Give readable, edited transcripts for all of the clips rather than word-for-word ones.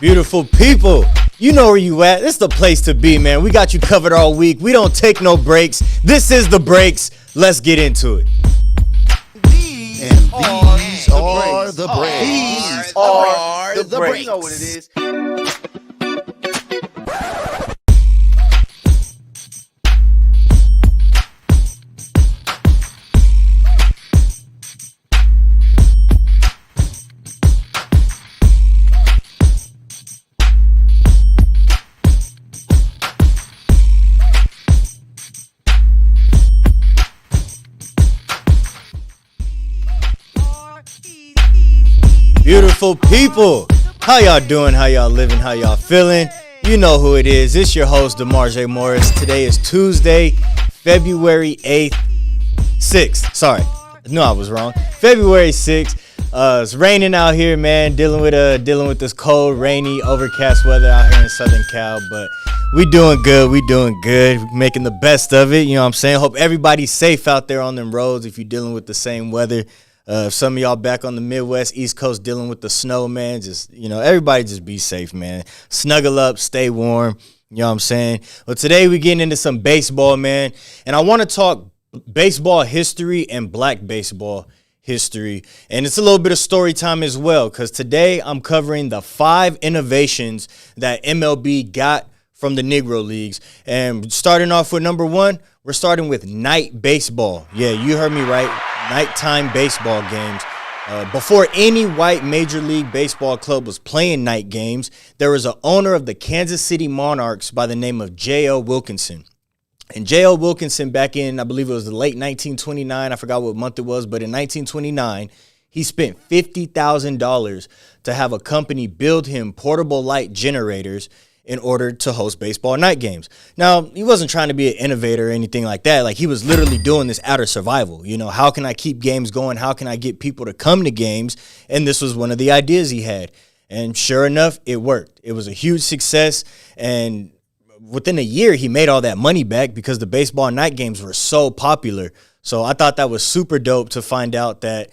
Beautiful people, you know where you at. This is the place to be, man. We got you covered all week. We don't take no breaks. This is the breaks. Let's get into it. These are the breaks. You know what it is. Beautiful people, how y'all doing? How y'all living? How y'all feeling? You know who it is. It's your host, DeMarjay Morris. Today is Tuesday, February 6th. Sorry, no, I was wrong. February 6th. It's raining out here, man. Dealing with this cold, rainy, overcast weather out here in Southern Cal. But we doing good. Making the best of it. You know what I'm saying? Hope everybody's safe out there on them roads if you're dealing with the same weather. If some of y'all back on the Midwest, East Coast dealing with the snow, man, just, everybody just be safe, man. Snuggle up, stay warm, you know what I'm saying? Well, today we're getting into some baseball, man, and I want to talk baseball history and black baseball history, and it's a little bit of story time as well, because today I'm covering the 5 innovations that MLB got from the Negro Leagues, and starting off with number 1, we're starting with night baseball. Yeah, you heard me right. Nighttime baseball games. Before any white Major League Baseball club was playing night games, there was an owner of the Kansas City Monarchs by the name of J.L. Wilkinson. And J.L. Wilkinson, back in, I believe it was the late 1929, I forgot what month it was, but in 1929, he spent $50,000 to have a company build him portable light generators in order to host baseball night games. Now, he wasn't trying to be an innovator or anything like that. Like, he was literally doing this out of survival. How can I keep games going? How can I get people to come to games? And this was one of the ideas he had. And sure enough, it worked. It was a huge success. And within a year, he made all that money back because the baseball night games were so popular. So I thought that was super dope to find out that,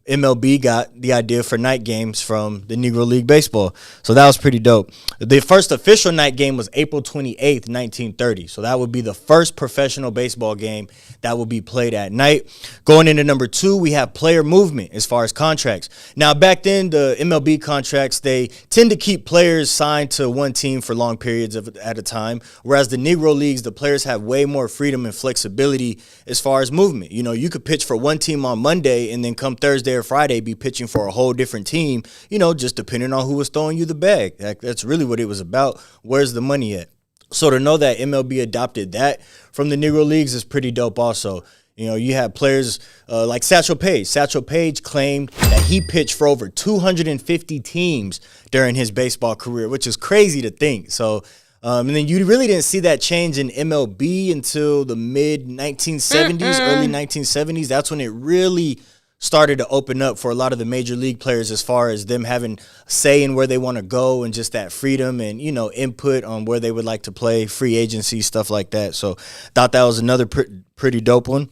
MLB got the idea for night games from the Negro League Baseball. So that was pretty dope. The first official night game was April 28th, 1930. So that would be the first professional baseball game that would be played at night. Going into number 2, we have player movement as far as contracts. Now, back then, the MLB contracts, they tend to keep players signed to one team for long periods at a time, whereas the Negro Leagues, the players have way more freedom and flexibility as far as movement. You could pitch for one team on Monday and then come Thursday or Friday be pitching for a whole different team, just depending on who was throwing you the bag. That's really what it was about. Where's the money at? So to know that MLB adopted that from the Negro Leagues is pretty dope also. You have players like Satchel Paige. Satchel Paige claimed that he pitched for over 250 teams during his baseball career, which is crazy to think. So, and then you really didn't see that change in MLB until the mid-1970s, early 1970s. That's when it really started to open up for a lot of the major league players as far as them having say in where they want to go and just that freedom and, input on where they would like to play, free agency, stuff like that. So thought that was another pretty dope one.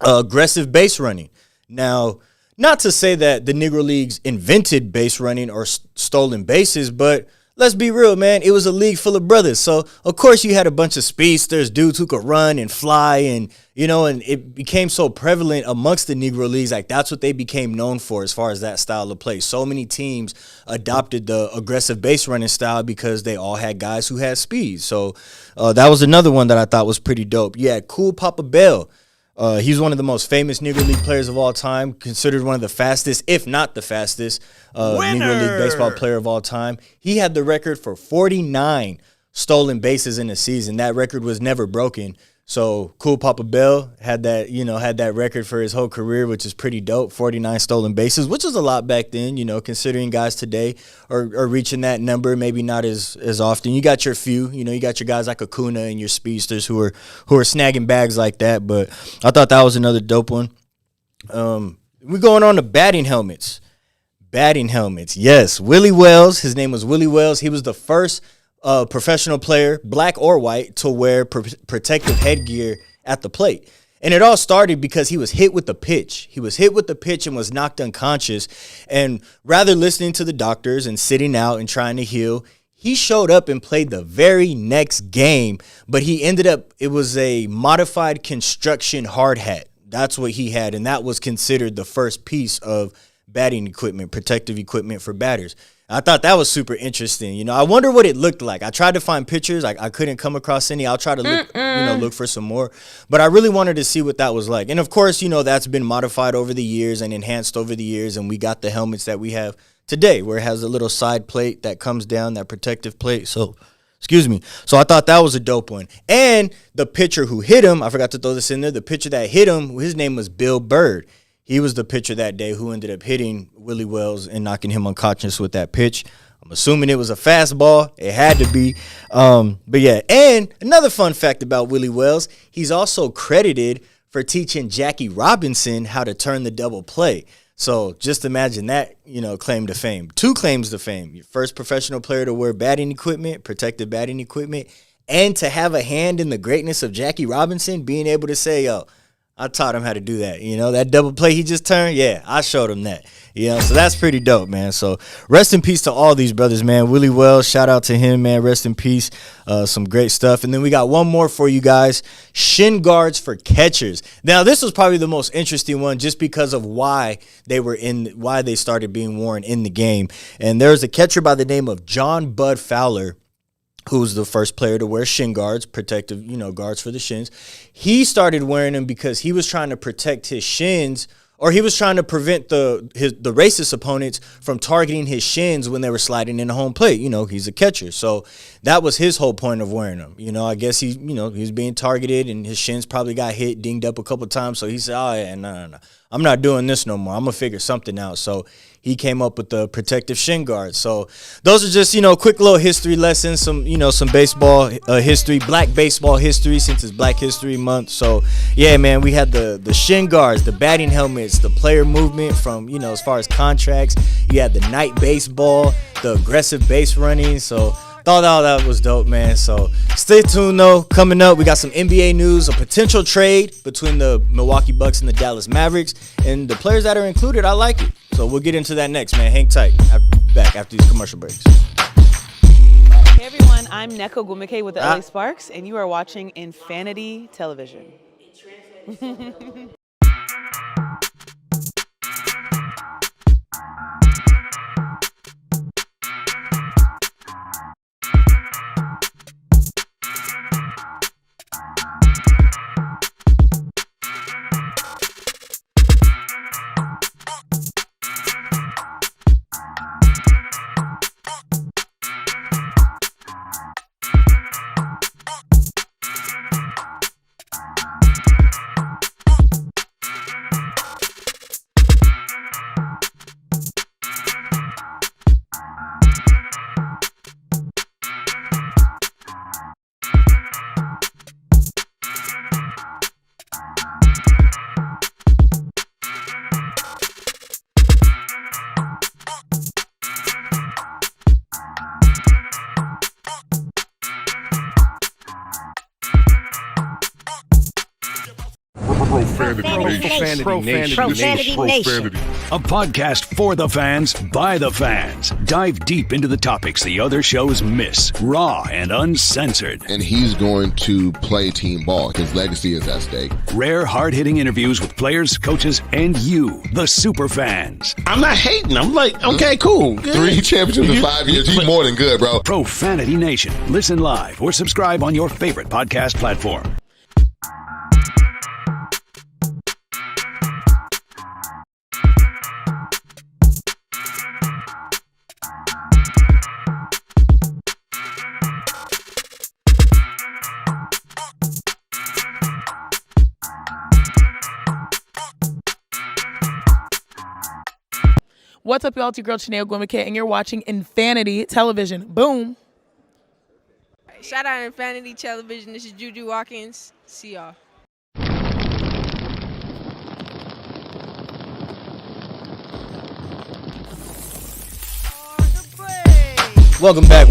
Aggressive base running. Now, not to say that the Negro Leagues invented base running or stolen bases, but let's be real, man. It was a league full of brothers. So, of course, you had a bunch of speedsters, dudes who could run and fly, and, and it became so prevalent amongst the Negro Leagues. Like, that's what they became known for as far as that style of play. So many teams adopted the aggressive base running style because they all had guys who had speed. So, that was another one that I thought was pretty dope. You had Cool Papa Bell. He's one of the most famous Negro League players of all time, considered one of the fastest, if not the fastest, Negro League baseball player of all time. He had the record for 49 stolen bases in a season. That record was never broken. So Cool Papa Bell had that record for his whole career, which is pretty dope. 49 stolen bases, which is a lot back then, considering guys today are reaching that number, maybe not as often. You got your few, you got your guys like Acuna and your speedsters who are snagging bags like that. But I thought that was another dope one. We're going on to batting helmets. Batting helmets, yes. Willie Wells, his name was Willie Wells. He was the first professional player, black or white, to wear protective headgear at the plate. And it all started because he was hit with the pitch. He was hit with the pitch and was knocked unconscious. And rather listening to the doctors and sitting out and trying to heal, he showed up and played the very next game. But he ended up, it was a modified construction hard hat. That's what he had. And that was considered the first piece of batting equipment, protective equipment for batters. I thought that was super interesting. I wonder what it looked like. I tried to find pictures. I couldn't come across any. I'll try to look for some more. But I really wanted to see what that was like. And, of course, that's been modified over the years and enhanced over the years. And we got the helmets that we have today where it has a little side plate that comes down, that protective plate. So I thought that was a dope one. And the pitcher who hit him, I forgot to throw this in there, the pitcher that hit him, his name was Bill Bird. He was the pitcher that day who ended up hitting Willie Wells and knocking him unconscious with that pitch. I'm assuming it was a fastball. It had to be. But yeah, and another fun fact about Willie Wells, he's also credited for teaching Jackie Robinson how to turn the double play. So just imagine that, claim to fame. 2 claims to fame. Your first professional player to wear batting equipment, protective batting equipment, and to have a hand in the greatness of Jackie Robinson, being able to say, yo, I taught him how to do that. That double play he just turned, yeah, I showed him that. So that's pretty dope, man. So rest in peace to all these brothers, man. Willie Wells, shout out to him, man. Rest in peace. Some great stuff. And then we got one more for you guys. Shin guards for catchers. Now, this was probably the most interesting one just because of why they started being worn in the game. And there's a catcher by the name of John Bud Fowler, who's the first player to wear shin guards, protective, guards for the shins. He started wearing them because he was trying to protect his shins, or he was trying to prevent the racist opponents from targeting his shins when they were sliding in the home plate. He's a catcher. So that was his whole point of wearing them. I guess he was being targeted and his shins probably got hit, dinged up a couple times. So he said, oh, yeah, no. I'm not doing this no more. I'm going to figure something out. So he came up with the protective shin guards. So those are just, quick little history lessons, some baseball history, black baseball history since it's Black History Month. So, yeah, man, we had the shin guards, the batting helmets, the player movement from, as far as contracts. You had the night baseball, the aggressive base running. So thought all that was dope, man. So stay tuned, though. Coming up, we got some NBA news, a potential trade between the Milwaukee Bucks and the Dallas Mavericks. And the players that are included, I like it. So we'll get into that next, man. Hang tight. Back after these commercial breaks. Hey, everyone. I'm Neko Gumike with the LA Sparks, and you are watching Infinity Television. Profanity Nation. A podcast for the fans, by the fans. Dive deep into the topics the other shows miss. Raw and uncensored. And he's going to play team ball. His legacy is at stake. Rare, hard-hitting interviews with players, coaches, and you, the super fans. I'm not hating. I'm like, okay, cool. Good. 3 championships in 5 years. He's more than good, bro. Profanity Nation. Listen live or subscribe on your favorite podcast platform. What's up, y'all? It's your girl, Chanel Gwimike, and you're watching Infinity Television. Boom. Shout out Infinity Television. This is Juju Watkins. See y'all. Welcome back.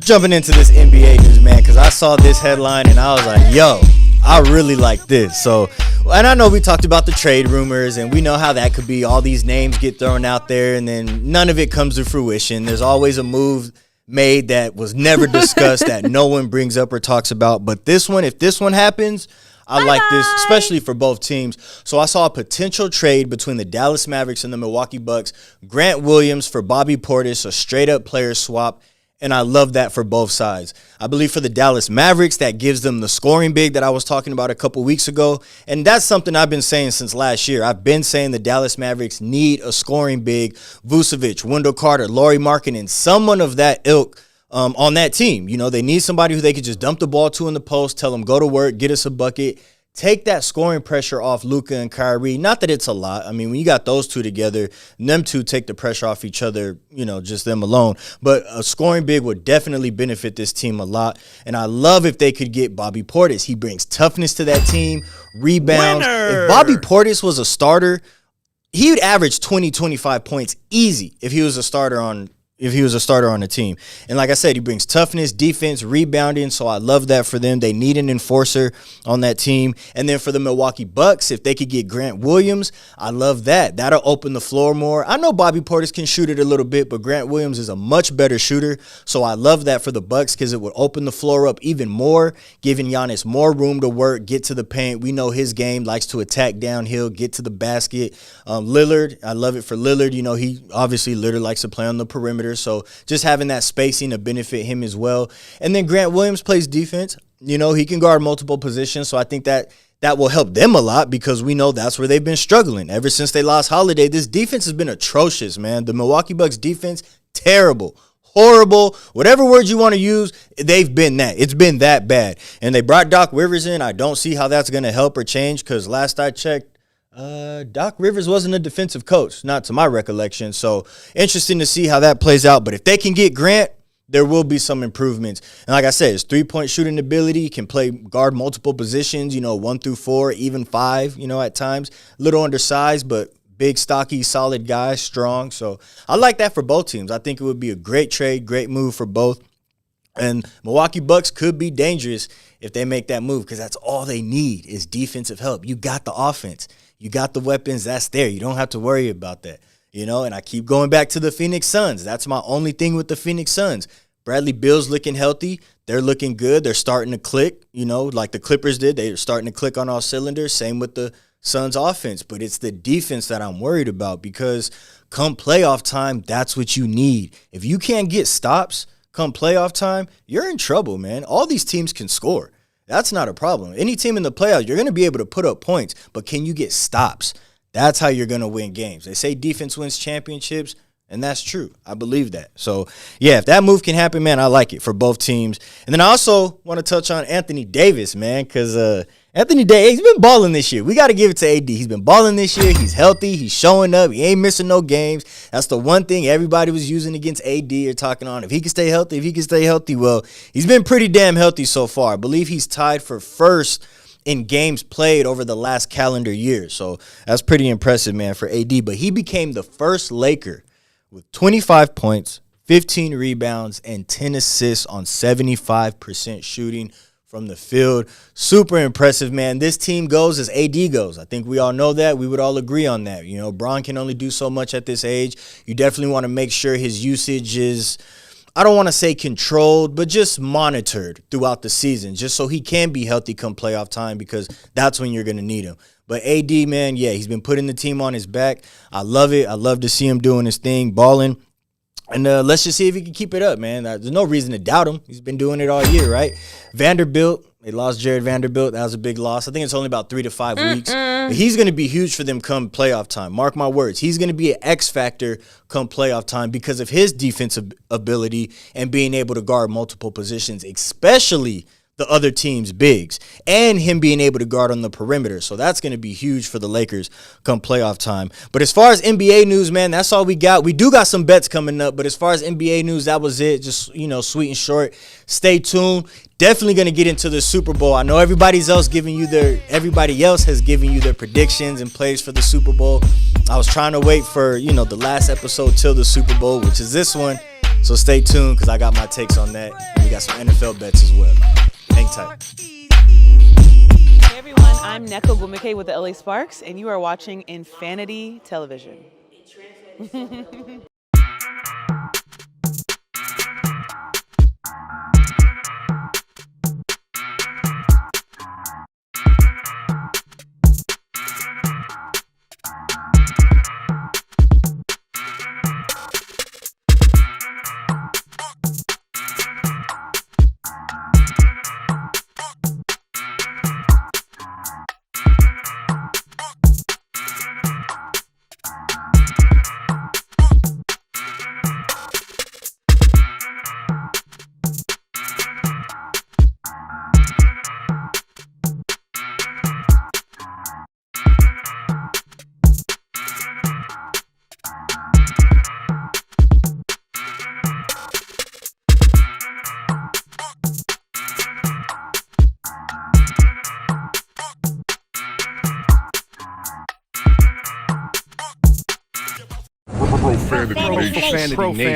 Jumping into this NBA news, man, because I saw this headline and I was like, yo, I really like this. So, and I know we talked about the trade rumors, and we know how that could be. All these names get thrown out there, and then none of it comes to fruition. There's always a move made that was never discussed that no one brings up or talks about. But this one, if this one happens, I like this, especially for both teams. So I saw a potential trade between the Dallas Mavericks and the Milwaukee Bucks. Grant Williams for Bobby Portis, a straight-up player swap. And I love that for both sides. I believe for the Dallas Mavericks, that gives them the scoring big that I was talking about a couple weeks ago. And that's something I've been saying since last year. I've been saying the Dallas Mavericks need a scoring big. Vucevic, Wendell Carter, Lauri Markkanen, someone of that ilk on that team. You know, they need somebody who they could just dump the ball to in the post, tell them go to work, get us a bucket. Take that scoring pressure off Luka and Kyrie. Not that it's a lot. I mean, when you got those two together, them two take the pressure off each other, you know, just them alone. But a scoring big would definitely benefit this team a lot. And I love if they could get Bobby Portis. He brings toughness to that team, rebounds. Winner. If Bobby Portis was a starter, he would average 20, 25 points easy if he was a starter on the team. And like I said, he brings toughness, defense, rebounding, so I love that for them. They need an enforcer on that team. And then for the Milwaukee Bucks, if they could get Grant Williams, I love that. That'll open the floor more. I know Bobby Portis can shoot it a little bit, but Grant Williams is a much better shooter, so I love that for the Bucks because it would open the floor up even more, giving Giannis more room to work, get to the paint. We know his game likes to attack downhill, get to the basket. Lillard, I love it for Lillard. You know, Lillard likes to play on the perimeter. So just having that spacing to benefit him as well. And then Grant Williams plays defense. You know, he can guard multiple positions. So I think that will help them a lot because we know that's where they've been struggling. Ever since they lost Holiday, this defense has been atrocious, man. The Milwaukee Bucks defense, terrible, horrible, whatever words you want to use, they've been that. It's been that bad. And they brought Doc Rivers in. I don't see how that's going to help or change because last I checked, Doc Rivers wasn't a defensive coach, not to my recollection. So interesting to see how that plays out. But if they can get Grant, there will be some improvements. And like I said, his three-point shooting ability, he can guard multiple positions, 1 through 4, even 5, at times. A little undersized, but big, stocky, solid guy, strong. So I like that for both teams. I think it would be a great trade, great move for both. And Milwaukee Bucks could be dangerous if they make that move because that's all they need is defensive help. You got the offense. You got the weapons. That's there. You don't have to worry about that, And I keep going back to the Phoenix Suns. That's my only thing with the Phoenix Suns. Bradley Beal's looking healthy. They're looking good. They're starting to click, like the Clippers did. They're starting to click on all cylinders. Same with the Suns offense. But it's the defense that I'm worried about because come playoff time, that's what you need. If you can't get stops come playoff time, you're in trouble, man. All these teams can score. That's not a problem. Any team in the playoffs, you're going to be able to put up points, but can you get stops? That's how you're going to win games. They say defense wins championships, and that's true. I believe that. So, yeah, if that move can happen, man, I like it for both teams. And then I also want to touch on Anthony Davis, man, because Anthony Davis, he's been balling this year. We got to give it to AD. He's been balling this year. He's healthy. He's showing up. He ain't missing no games. That's the one thing everybody was using against AD or talking on. If he can stay healthy, well, he's been pretty damn healthy so far. I believe he's tied for first in games played over the last calendar year. So that's pretty impressive, man, for AD. But he became the first Laker with 25 points, 15 rebounds, and 10 assists on 75% shooting from the field. Super impressive, man. This team goes as AD goes. I think we all know that. We would all agree on that. Bron can only do so much at this age. You definitely want to make sure his usage is, I don't want to say controlled, but just monitored throughout the season, just so he can be healthy come playoff time because that's when you're going to need him. But AD, man, yeah, he's been putting the team on his back. I love it. I love to see him doing his thing, balling. And let's just see if he can keep it up, man. There's no reason to doubt him. He's been doing it all year, right? Vanderbilt, they lost Jared Vanderbilt. That was a big loss. I think it's only about 3 to 5 weeks. But he's going to be huge for them come playoff time. Mark my words. He's going to be an X factor come playoff time because of his defensive ability and being able to guard multiple positions, especially the other team's bigs, and him being able to guard on the perimeter. So that's going to be huge for the Lakers come playoff time. But as far as NBA news, man, that's all we got. We do got some bets coming up, but as far as NBA news, that was it. Just, sweet and short. Stay tuned. Definitely going to get into the Super Bowl. I know everybody else has given you their predictions and plays for the Super Bowl. I was trying to wait for, the last episode till the Super Bowl, which is this one. So stay tuned because I got my takes on that. And we got some NFL bets as well. Hang tight. Hey everyone, I'm Neko Gumike with the LA Sparks, and you are watching Infanity Television.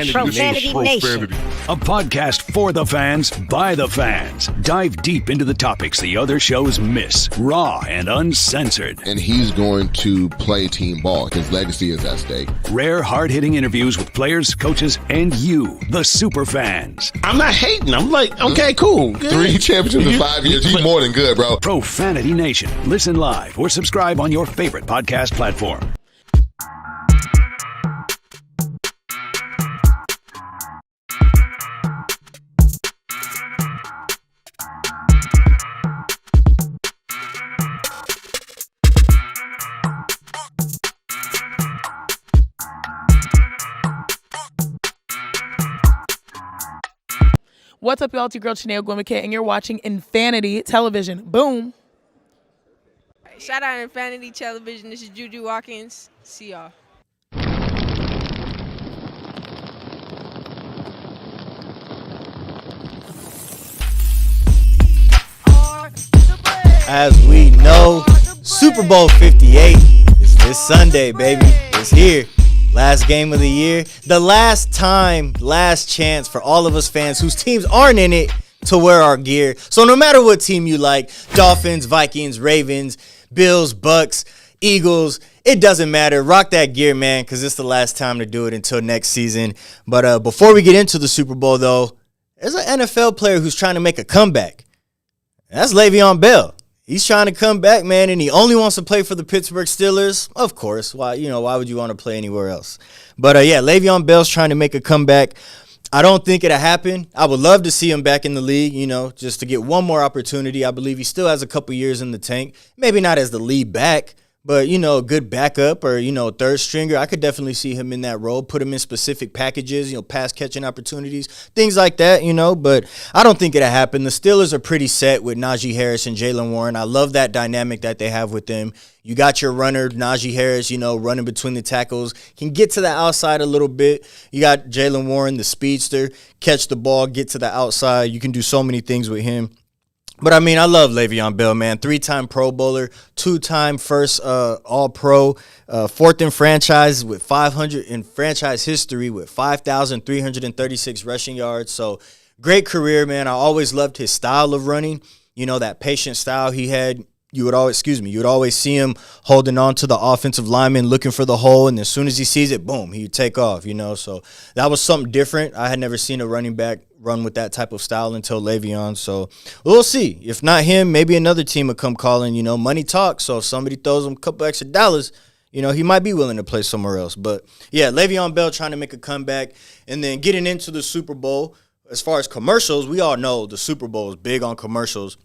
Profanity Nation. A podcast for the fans, by the fans. Dive deep into the topics the other shows miss. Raw and uncensored. And he's going to play team ball. His legacy is at stake. Rare, hard-hitting interviews with players, coaches, and you, the super fans. I'm not hating. I'm like, okay, cool. Good. 3 championships in 5 years. He's more than good, bro. Profanity Nation. Listen live or subscribe on your favorite podcast platform. What's up, y'all? It's your girl, Chanel Gwimike, and you're watching Infanity Television. Boom. Shout out Infanity Television. This is Juju Watkins. See y'all. As we know, Super Bowl 58 is this Sunday, baby. It's here. Last game of the year. The last time, last chance for all of us fans whose teams aren't in it to wear our gear. So no matter what team you like, Dolphins, Vikings, Ravens, Bills, Bucks, Eagles, it doesn't matter. Rock that gear, man, because it's the last time to do it until next season. But before we get into the Super Bowl, though, there's an NFL player who's trying to make a comeback. That's Le'Veon Bell. He's trying to come back, man, and he only wants to play for the Pittsburgh Steelers. Of course. Why would you want to play anywhere else? But, Le'Veon Bell's trying to make a comeback. I don't think it'll happen. I would love to see him back in the league, just to get one more opportunity. I believe he still has a couple years in the tank. Maybe not as the lead back, but, a good backup or, third stringer. I could definitely see him in that role, put him in specific packages, pass catching opportunities, things like that, but I don't think it'll happen. The Steelers are pretty set with Najee Harris and Jaylen Warren. I love that dynamic that they have with them. You got your runner, Najee Harris, running between the tackles, can get to the outside a little bit. You got Jaylen Warren, the speedster, catch the ball, get to the outside. You can do so many things with him. But, I love Le'Veon Bell, man. 3-time Pro Bowler, 2-time first All-Pro, 4th in franchise with 500 in franchise history with 5,336 rushing yards. So, great career, man. I always loved his style of running. That patient style he had. You would always see him holding on to the offensive lineman, looking for the hole, and as soon as he sees it, boom, he'd take off, So that was something different. I had never seen a running back run with that type of style until Le'Veon. So we'll see. If not him, maybe another team will come calling. Money talks. So if somebody throws him a couple extra dollars, he might be willing to play somewhere else. But, Le'Veon Bell trying to make a comeback. And then getting into the Super Bowl, as far as commercials, we all know the Super Bowl is big on commercials.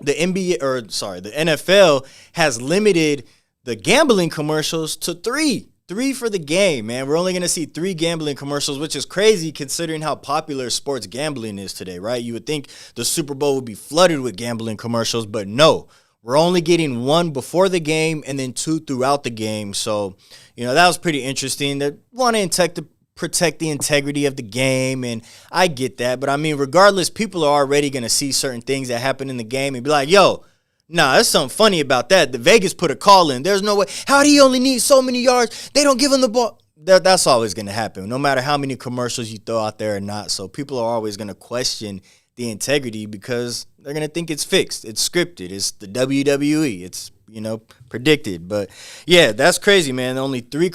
The NFL has limited the gambling commercials to 3. 3 for the game, man. We're only going to see 3 gambling commercials, which is crazy considering how popular sports gambling is today, right? You would think the Super Bowl would be flooded with gambling commercials, but no. We're only getting 1 before the game and then 2 throughout the game. So, that was pretty interesting. They want to protect the integrity of the game, and I get that. But, regardless, people are already going to see certain things that happen in the game and be like, yo, nah, there's something funny about that. The Vegas put a call in. There's no way. How do you only need so many yards? They don't give him the ball. That's always going to happen, no matter how many commercials you throw out there or not. So people are always going to question the integrity because they're going to think it's fixed. It's scripted. It's the WWE. It's, predicted. But, yeah, that's crazy, man. Only 3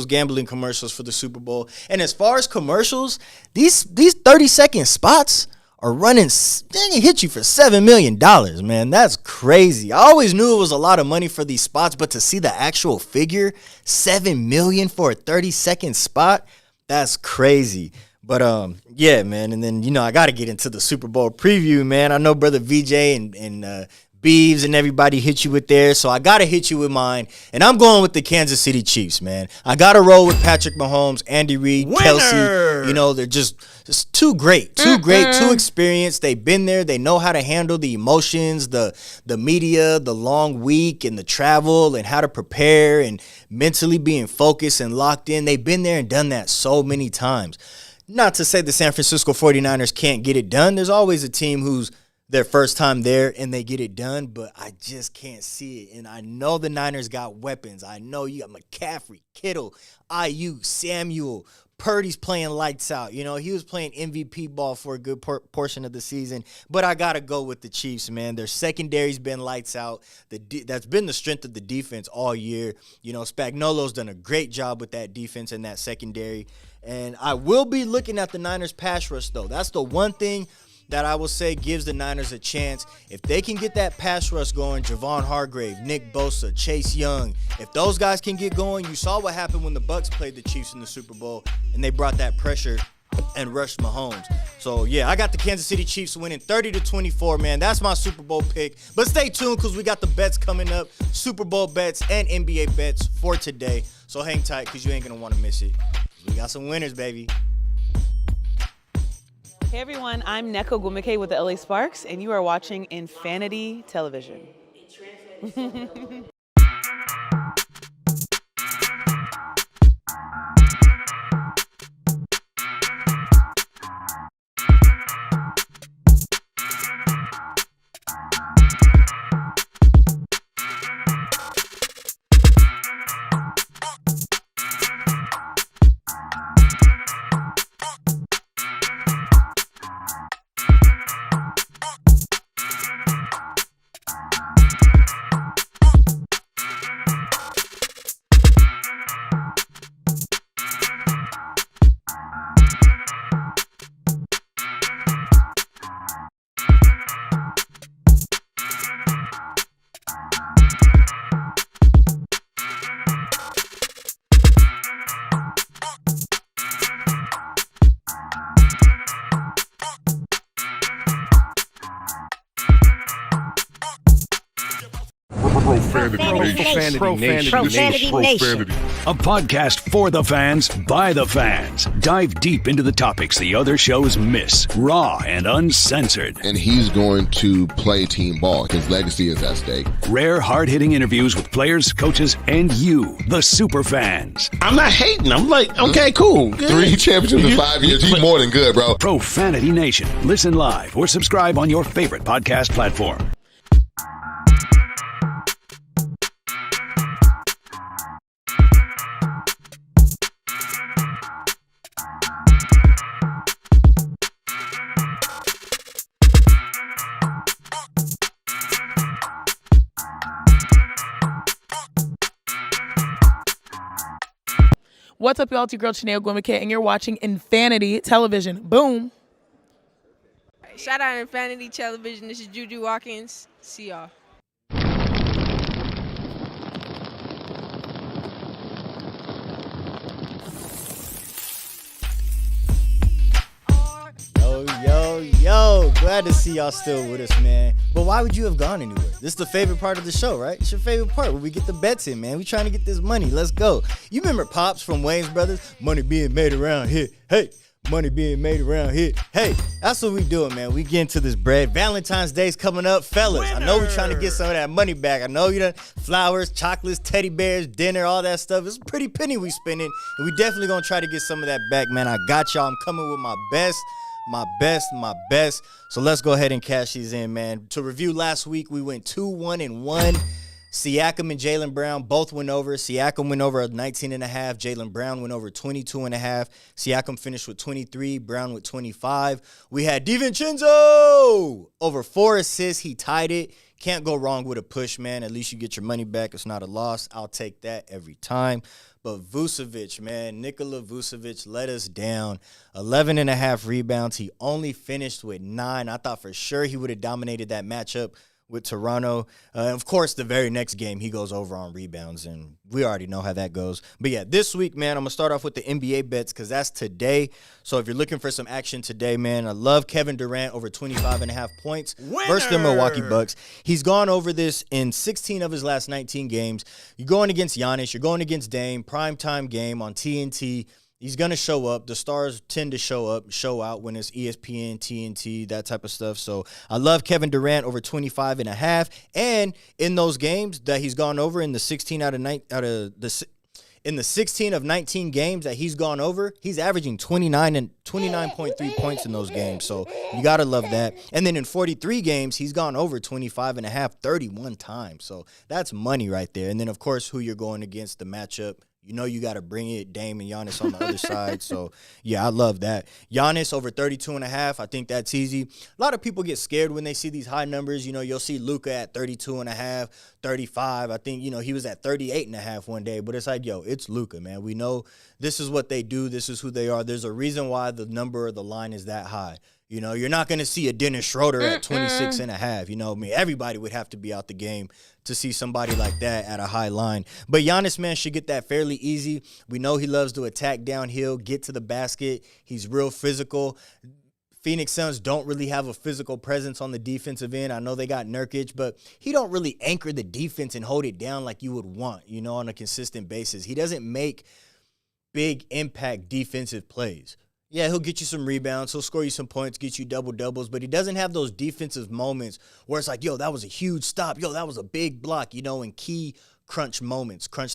gambling commercials for the Super Bowl. And as far as commercials, these 30-second spots are running, they can hit you for $7 million, man. That's crazy. I always knew it was a lot of money for these spots, but to see the actual figure, $7 million for a 30-second spot, that's crazy. But, yeah, man, and then, I got to get into the Super Bowl preview, man. I know Brother VJ and Beeves and everybody hit you with theirs, so I got to hit you with mine, and I'm going with the Kansas City Chiefs, man. I got to roll with Patrick Mahomes, Andy Reid, Kelsey. They're just too great, too experienced. They've been there. They know how to handle the emotions, the media, the long week, and the travel, and how to prepare, and mentally being focused and locked in. They've been there and done that so many times. Not to say the San Francisco 49ers can't get it done. There's always a team who's their first time there and they get it done, but I just can't see it. And I know the Niners got weapons. I know you got McCaffrey, Kittle, IU, Samuel, Purdy's playing lights out. He was playing MVP ball for a good portion of the season, but I got to go with the Chiefs, man. Their secondary's been lights out. That's been the strength of the defense all year. Spagnuolo's done a great job with that defense and that secondary. And I will be looking at the Niners pass rush, though. That's the one thing that I will say gives the Niners a chance. If they can get that pass rush going, Javon Hargrave, Nick Bosa, Chase Young, if those guys can get going, you saw what happened when the Bucs played the Chiefs in the Super Bowl, and they brought that pressure and rushed Mahomes. So, yeah, I got the Kansas City Chiefs winning 30-24, man. That's my Super Bowl pick. But stay tuned because we got the bets coming up, Super Bowl bets and NBA bets for today. So hang tight because you ain't going to want to miss it. We got some winners, baby. Hey everyone, I'm Neko Gumike with the LA Sparks, and you are watching Infanity Television. Profanity Nation. A podcast for the fans, by the fans. Dive deep into the topics the other shows miss. Raw and uncensored. And he's going to play team ball. His legacy is at stake. Rare, hard-hitting interviews with players, coaches, and you, the super fans. I'm not hating. I'm like, okay, cool. Good. 3 championships in 5 years. He's more than good, bro. Profanity Nation. Listen live or subscribe on your favorite podcast platform. What's up, y'all? It's your girl, Chanel Gwimike, and you're watching Infanity Television. Boom. Shout out Infanity Television. This is Juju Watkins. See y'all. Yo. Glad to see y'all still with us, man. But why would you have gone anywhere? This is the favorite part of the show, right? It's your favorite part where we get the bets in, man. We trying to get this money. Let's go. You remember Pops from Wayne's Brothers? Money being made around here. Hey. Money being made around here. Hey, that's what we doing, man. We get into this bread. Valentine's Day's coming up. Fellas, I know we're trying to get some of that money back. I know you done flowers, chocolates, teddy bears, dinner, all that stuff. It's a pretty penny we spending, and we definitely going to try to get some of that back, man. I got y'all. I'm coming with my best. So let's go ahead and cash these in, man. To review last week, we went 2-1-1. Siakam and Jaylen Brown both went over. Siakam went over 19.5. Jaylen Brown went over 22.5. Siakam finished with 23. Brown with 25. We had DiVincenzo over 4 assists. He tied it. Can't go wrong with a push, man. At least you get your money back. It's not a loss. I'll take that every time. But Vucevic, man, Nikola Vucevic let us down. 11.5 rebounds. He only finished with 9. I thought for sure he would have dominated that matchup with Toronto. Of course, the very next game, he goes over on rebounds, and we already know how that goes. But, yeah, this week, man, I'm going to start off with the NBA bets because that's today. So if you're looking for some action today, man, I love Kevin Durant over 25.5 points versus the Milwaukee Bucks. He's gone over this in 16 of his last 19 games. You're going against Giannis. You're going against Dame. Primetime game on TNT. He's going to show up. The stars tend to show out when it's ESPN, TNT, that type of stuff. So I love Kevin Durant over 25.5. And in those games that he's gone over in the 16 in the 16 of 19 games that he's gone over, he's averaging 29.3 points in those games. So you got to love that. And then in 43 games, he's gone over 25.5 31 times. So that's money right there. And then, of course, who you're going against, the matchup. You know you got to bring it, Dame and Giannis on the other side. So, yeah, I love that. Giannis over 32.5. I think that's easy. A lot of people get scared when they see these high numbers. You know, you'll see Luka at 32.5, 35. I think, he was at 38.5 one day. But it's like, yo, it's Luka, man. We know this is what they do. This is who they are. There's a reason why the number or the line is that high. You're not going to see a Dennis Schroeder at 26.5. Everybody would have to be out the game to see somebody like that at a high line. But Giannis, man, should get that fairly easy. We know he loves to attack downhill, get to the basket. He's real physical. Phoenix Suns don't really have a physical presence on the defensive end. I know they got Nurkic, but he don't really anchor the defense and hold it down like you would want, on a consistent basis. He doesn't make big impact defensive plays. Yeah, he'll get you some rebounds. He'll score you some points, get you double-doubles, but he doesn't have those defensive moments where it's like, yo, that was a huge stop. Yo, that was a big block, in key crunch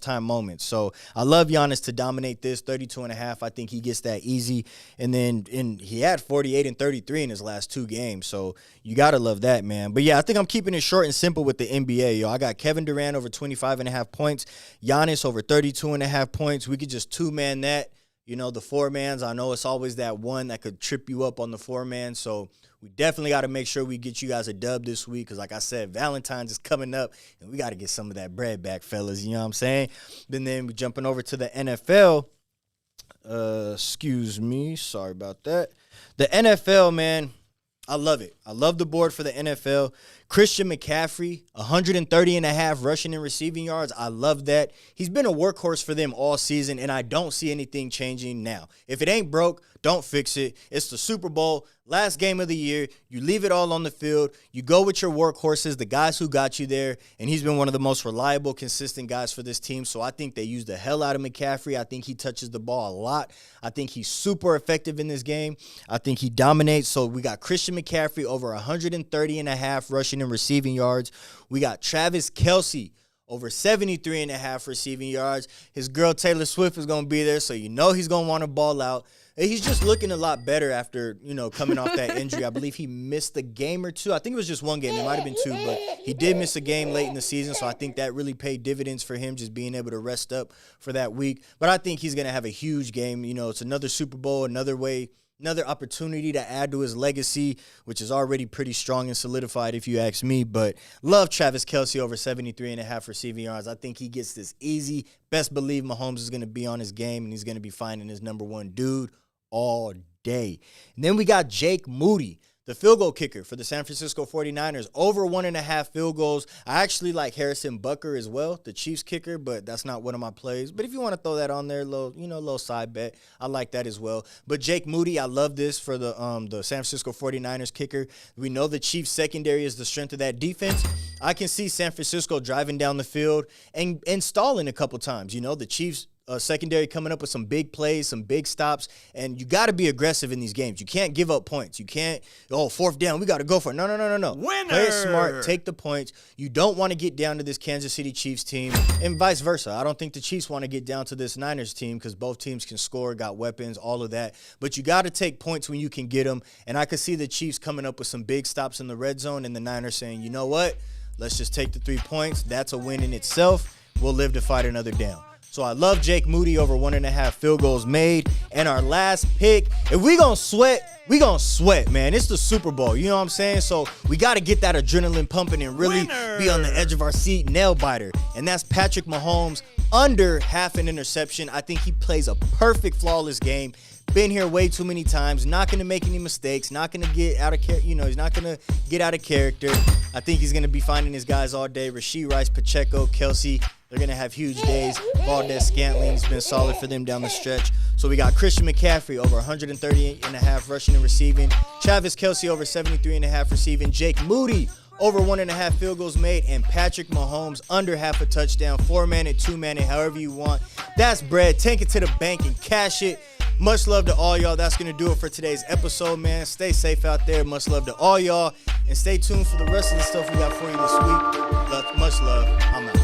time moments. So I love Giannis to dominate this, 32.5. I think he gets that easy. And then he had 48 and 33 in his last 2 games. So you got to love that, man. But, yeah, I think I'm keeping it short and simple with the NBA, yo. I got Kevin Durant over 25.5 points, Giannis over 32.5 points. We could just two-man that. The 4-mans, I know it's always that one that could trip you up on the 4-man. So we definitely got to make sure we get you guys a dub this week because, like I said, Valentine's is coming up, and we got to get some of that bread back, fellas. You know what I'm saying? And then we're jumping over to the NFL. Excuse me. Sorry about that. The NFL, man, I love it. I love the board for the NFL. Christian McCaffrey, 130.5 rushing and receiving yards. I love that. He's been a workhorse for them all season, and I don't see anything changing now. If it ain't broke, don't fix it. It's the Super Bowl, last game of the year. You leave it all on the field. You go with your workhorses, the guys who got you there, and he's been one of the most reliable, consistent guys for this team. So I think they use the hell out of McCaffrey. I think he touches the ball a lot. I think he's super effective in this game. I think he dominates. So we got Christian McCaffrey over 130.5 rushing and receiving yards. We got Travis Kelce over 73.5 receiving yards. His girl Taylor Swift is going to be there, so he's going to want to ball out. He's just looking a lot better after, coming off that injury. I believe he missed a game or 2. I think it was just 1 game. It might have been 2, but he did miss a game late in the season, so I think that really paid dividends for him, just being able to rest up for that week. But I think he's going to have a huge game. It's another Super Bowl, another opportunity to add to his legacy, which is already pretty strong and solidified if you ask me. But love Travis Kelce over 73.5 receiving yards. I think he gets this easy. Best believe Mahomes is going to be on his game, and he's going to be finding his number 1 dude all day. And then we got Jake Moody, the field goal kicker for the San Francisco 49ers, over 1.5 field goals. I actually like Harrison Butker as well, the Chiefs kicker, but that's not one of my plays. But if you want to throw that on there, little side bet, I like that as well. But Jake Moody, I love this for the San Francisco 49ers kicker. We know the Chiefs secondary is the strength of that defense. I can see San Francisco driving down the field and stalling a couple times. The Chiefs secondary coming up with some big plays, some big stops, and you got to be aggressive in these games. You can't give up points. You can't, 4th down, we got to go for it. No. Winner! Play it smart, take the points. You don't want to get down to this Kansas City Chiefs team, and vice versa. I don't think the Chiefs want to get down to this Niners team because both teams can score, got weapons, all of that. But you got to take points when you can get them, and I could see the Chiefs coming up with some big stops in the red zone and the Niners saying, you know what? let's just take the 3 points. That's a win in itself. We'll live to fight another down. So I love Jake Moody over 1.5 field goals made. And our last pick, if we gonna sweat, we gonna sweat, man. It's the Super Bowl, you know what I'm saying? So we got to get that adrenaline pumping and really be on the edge of our seat, nail biter. And that's Patrick Mahomes under half an interception. I think he plays a perfect, flawless game. Been here way too many times. Not going to make any mistakes. Not going to get out of character. You know, he's not going to get out of character. I think he's going to be finding his guys all day. Rasheed Rice, Pacheco, Kelsey. They're going to have huge days. Valdez-Scantling's been solid for them down the stretch. So we got Christian McCaffrey over 138.5 rushing and receiving. Travis Kelsey over 73.5 receiving. Jake Moody over 1.5 field goals made, and Patrick Mahomes under half a touchdown, 4-man and 2-man, however you want. That's bread. Take it to the bank and cash it. Much love to all y'all. That's going to do it for today's episode, man. Stay safe out there. Much love to all y'all. And stay tuned for the rest of the stuff we got for you this week. Much love. I'm out.